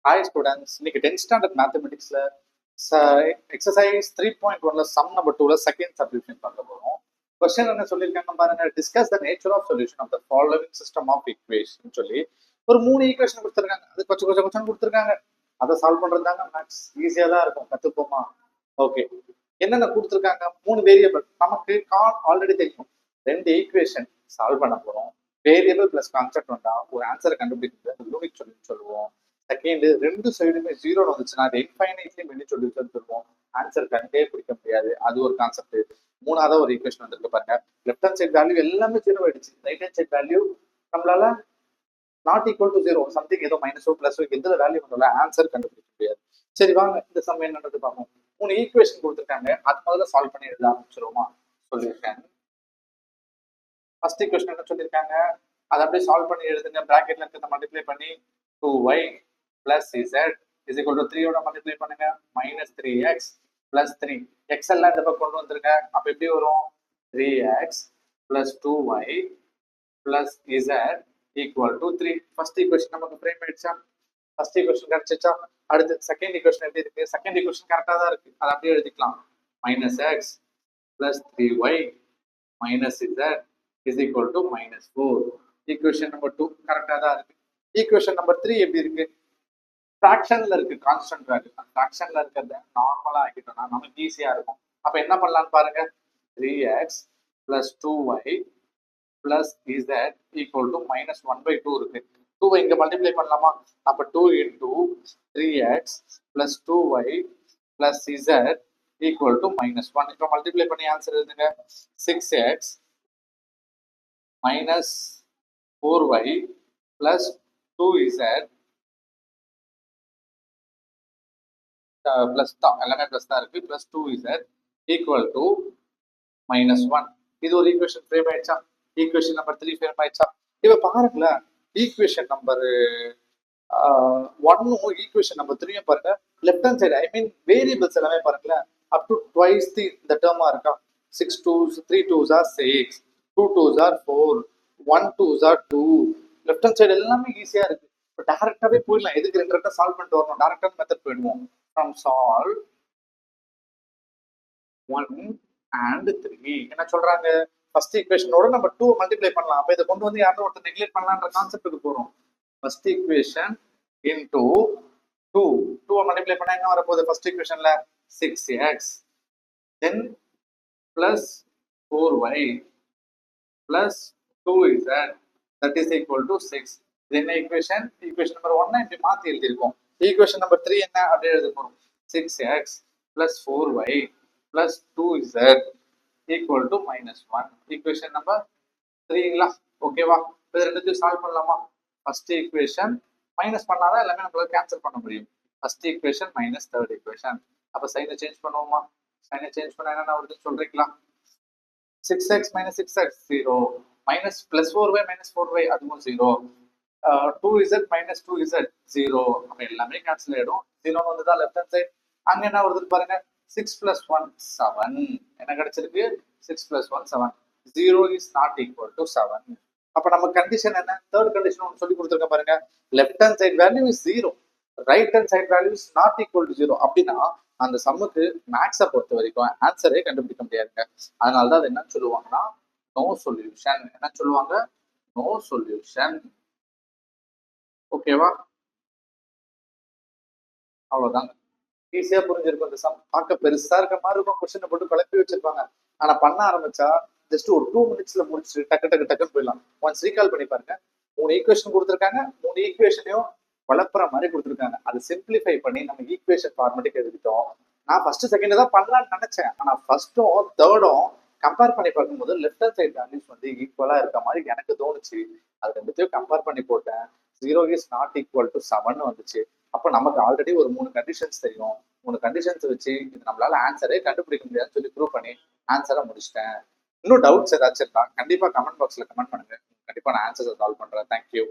Hi students, இன்னைக்கு 10th standard mathematicsல exercise 3.1ல sum number 2ல second subdivision பார்க்க போறோம். Question என்ன சொல்லிருக்காங்க பாருங்க. Discuss the nature of solution of the following system of equation சொல்லி ஒரு 3 ஈக்குவேஷன் கொடுத்திருக்காங்க. அது கொஞ்சம் கொடுத்திருக்காங்க. அதை சால்வ் பண்றது தாங்க மேக்ஸ். ஈஸியா தான் இருக்கும். கத்துப்போமா? ஓகே. என்னென்ன கொடுத்திருக்காங்க? 3 வேரியபிள். நமக்கு ஆல்ரெடி தெரியும். 2 ஈக்குவேஷன் சால்வ் பண்ண போறோம். வேரியபிள் பிளஸ் கான்செப்ட் வந்தா ஒரு ஆன்சரை கண்டுபிடிக்கிறது யூனிக் சொல்லுவோம். செகண்ட், ரெண்டு சைடுமே ஜீரோ வந்துச்சுன்னா அது இன்ஃபைனைட்லி மெனி சொல்யூஷன் சொல்லுவோம். ஆன்சர் கண்டே பிடிக்க முடியாது. அது ஒரு கான்செப்ட். மூணாவது ஒரு ஈக்குவேஷன் வந்திருக்கு பாருங்க. லெஃப்ட் ஹேண்ட் சைட் வேல்யூ எல்லாமே ஜீரோ ஆயிடுச்சு. ரைட் ஹேண்ட் சைட் வேல்யூ நம்மளால not equal to zero, something ஏதோ மைனஸோ பிளஸோ எந்த வேல்யூ வந்தால ஆன்சர் கண்டுபிடிக்க முடியாது. சரி வாங்க இந்த சம் என்னன்றது பார்ப்போம். 3 ஈக்குவேஷன் கொடுத்துருக்காங்க. அது முதல்ல சால்வ் பண்ணி எழுத ஆரம்பிச்சிருவோமா? சொல்லியிருக்கேன். ஃபர்ஸ்ட் ஈக்குவேஷன் என்ன சொல்லியிருக்காங்க, அதை அப்படியே சால்வ் பண்ணி எழுதுங்க. பிராக்கெட்ல இருக்கிறத மல்டிப்ளை பண்ணி 2y plus z is equal to 3 ஓட மல்டிப்ளை பண்ணுங்க. minus 3x plus 3. x எல்லாம் இந்த பக்கம் கொண்டு வந்துருங்க. அப்ப எப்படி வரும்? 3x plus 2y plus z equal to 3. First equation நமக்கு ஃப்ரேம் ஆயிடுச்சா? ஃபர்ஸ்ட் ஈக்குவேஷன் கிடைச்சிச்சா? அடுத்து செகண்ட் ஈக்குவேஷன் எப்படி இருக்கு? செகண்ட் ஈக்குவேஷன் கரெக்டா தான் இருக்கு. அதை அப்படியே எழுதிக்கலாம். minus x plus 3y minus z is equal to minus 4. Equation number 2 கரெக்டா தான் இருக்கு. ஈக்குவேஷன் நம்பர் 3 எப்படி இருக்கு? ஃபிராக்ஷன்ல இருக்கு கான்ஸ்டன்ட் வேல்யூ. ஃபிராக்ஷன்ல இருக்கிறத நார்மலா ஆக்கிட்டோம்னா நமக்கு ஈஸியா இருக்கும். அப்ப என்ன பண்ணலாம்னு பாருங்க. 3x plus 2y plus z equal to minus 1/2 இருக்கு. 2y இங்க மல்டிப்ளை பண்ணலாமா? அப்ப 2 into 3x plus 2y plus z equal to minus 1. இப்ப மல்டிப்ளை பண்ணி ஆன்சர் எழுதுங்க. 6x minus 4y plus 2z plus தான் எல்லாமே பிளஸ் தான் இருக்கு. Plus 2z equal to minus 1. இது ஒரு ஈக்குவேஷன் ஃப்ரேம் ஆயிடுச்சா? ஈக்குவேஷன் நம்பர் 3 ஃப்ரேம் ஆயிடுச்சா? இப்ப பாருங்களேன், ஈக்குவேஷன் நம்பர் 1 ஈக்குவேஷன் நம்பர் 3 பாருங்க. Left hand side I mean variables எல்லாமே பாருங்களேன். அப் டு ட்வைஸ் இந்த டேர்மா இருக்கா? 6 2s 3 2s are 6, 2 2s are 4, 1 2s are 2. Left hand side எல்லாமே ஈஸியா இருக்கு. இப்போ டைரக்டாவே போயிடலாம். எதுக்கு ரெண்டு ரெண்டா சால்வ் பண்ணிட்டு வரணும்? டைரக்டான மெத்தட் போயிடுவோம். From solve 1 and 3 என்ன சொல்றாங்க? ஃபர்ஸ்ட் ஈக்குவேஷனோட நம்ம 2 மல்டிப்ளை பண்ணலாம். அப்ப இத கொண்டு வந்து யாரோ ஒருத்தர் நெக்லெக்ட் பண்ணலாம்ன்ற கான்செப்ட்டுக்கு போறோம். ஃபர்ஸ்ட் ஈக்குவேஷன் into 2 2 மல்டிப்ளை பண்ணா என்ன வர போகுது? ஃபர்ஸ்ட் ஈக்குவேஷன்ல 6x then plus 4y plus 2z that is equal to 6. then equation number 1 இப்படி மாத்தி எழுதி இருக்கோம். ஈக்குவேஷன் நம்பர் 3 என்ன அப்படியே எழுத போறோம். 6x plus 4y plus 2z equal to minus 1. Equation number 3ங்களா? ஓகேவா? இது ரெண்டுத்தையும் சால்வ் பண்ணலாமா? ஃபர்ஸ்ட் ஈக்குவேஷன் மைனஸ் பண்ணாதான் எல்லாமே நம்மளால கேன்சல் பண்ண முடியும். First equation minus third equation. அப்ப சைனை சேஞ்ச் பண்ணுவோமா? சைனை சேஞ்ச் பண்ணா என்ன வருதுன்னு சொல்றீங்களா? 6x minus 6x 0 minus plus 4y minus 4y அதுவும் 0, 2z minus 2z 0. அப்ப எல்லாமே கேன்சல் ஆயிடும். 0 வந்துதான் லெஃப்ட் ஹேண்ட் சைடு. அங்க என்ன வருதுன்னு பாருங்க. 6 plus 1 7. என்ன கிடைச்சிருக்கு? 6 plus 1 7. 0 is not equal to 7. அப்ப நம்ம கண்டிஷன் என்ன? தேர்ட் கண்டிஷன் ஒன்று சொல்லி கொடுத்துருக்க பாருங்க. Left hand side value is 0, right hand side value is not equal to 0. அப்படின்னா அந்த சம்முக்கு மேக்ஸை பொறுத்த வரைக்கும் ஆன்சரே கண்டுபிடிக்க முடியாதுங்க. அதனாலதான் அது என்ன சொல்லுவாங்கன்னா நோ சொல்யூஷன். என்ன சொல்லுவாங்க? No solution. ஓகேவா? அவ்வளவுதாங்க. ஈஸியா புரிஞ்சிருக்கும். இந்த சம் பார்க்க பெருசா இருக்க மாதிரி இருக்கும். கொஸ்டினை போட்டு குழப்பி வச்சிருப்பாங்க. ஆனா பண்ண ஆரம்பிச்சா ஜஸ்ட் ஒரு 2 மினிட்ஸ்ல முடிச்சுட்டு டக்குன்னு போயிடலாம். ஒன்ஸ் ரீகால் பண்ணி பாருங்க. 3 ஈக்குவேஷன் கொடுத்துருக்காங்க. 3 ஈக்குவேஷனையும் குழப்புற மாதிரி கொடுத்துருக்காங்க. அது சிம்பிளிஃபை பண்ணி நம்ம ஈக்குவேஷன் ஃபார்மேட்டுக்கு எழுதிட்டோம். நான் ஃபர்ஸ்ட் செகண்ட் தான் பண்ணலாம்னு நினைச்சேன். ஆனா ஃபர்ஸ்டும் தேர்டும் கம்பேர் பண்ணி பார்க்கும்போது லெஃப்ட் ஹேண்ட் சைட் வேல்யூஸ் வந்து ஈக்குவலா இருக்க மாதிரி எனக்கு தோணுச்சு. அது ரெண்டுத்தையும் கம்பேர் பண்ணி போட்டேன். 0 is not equal to 7 வந்துச்சு. அப்ப நமக்கு ஆல்ரெடி ஒரு 3 கண்டிஷன்ஸ் தெரியும். 3 கண்டிஷன்ஸ் வச்சு இது நம்மளால ஆன்சரே கண்டுபிடிக்க முடியாதுன்னு சொல்லி ப்ரூவ் பண்ணி ஆன்சரை முடிச்சிட்டேன். இன்னும் டவுட்ஸ் ஏதாச்சும் இருக்கா? கண்டிப்பா கமெண்ட் பாக்ஸ்ல கமெண்ட் பண்ணுங்க. கண்டிப்பா நான் ஆன்சரை சால்வ் பண்றேன். தேங்க்யூ.